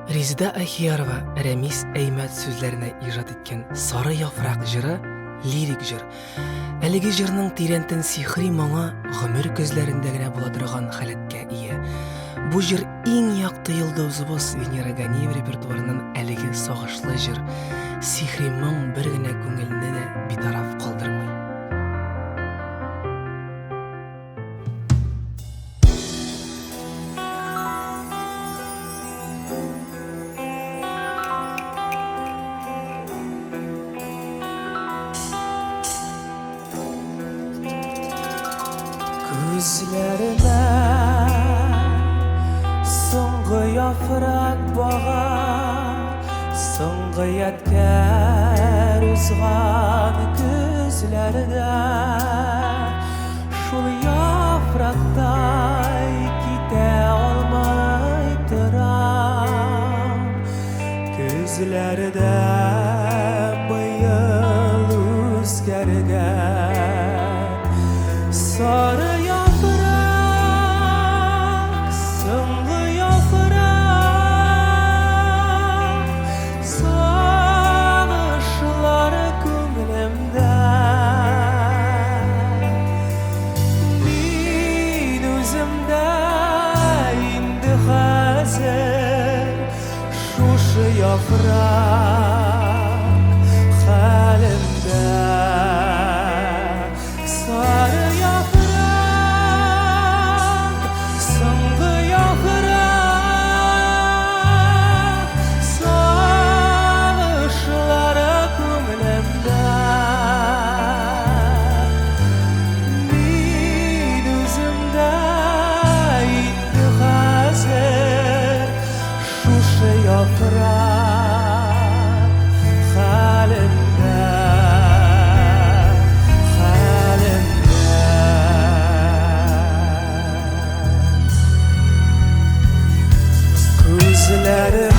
Резида Ахиярова Рамис Әймәт сүзләренә иҗат иткән Сары яфрак җыры лирик җыр. Әлеге җырның тирәнтен сихри моңы гомер күзләрендә генә була торган халәткә ия. Бу җыр иң якты йолдызыбыз Венера Ганиева репертуарының әлеге сагышлы җыр. Сихри моң бер генә күңелне дә битараф калдырмый. Күзләренә соңгы яфрак бага, соңгы яткәр узган күзләренә шул яфрактай китә алмай торам. Күзләрдә быел үзгәргән сары яфрак, соңгы яфрак, сагышлары күңелемдә. Мин үземдә инде хәзер шушы яфрак хәлендә. Сары яфрак, соңгы яфрак, сагышлары күңелемдә. Мин үземдә инде хәзер шушы яфрак хәлендә. Күзләрем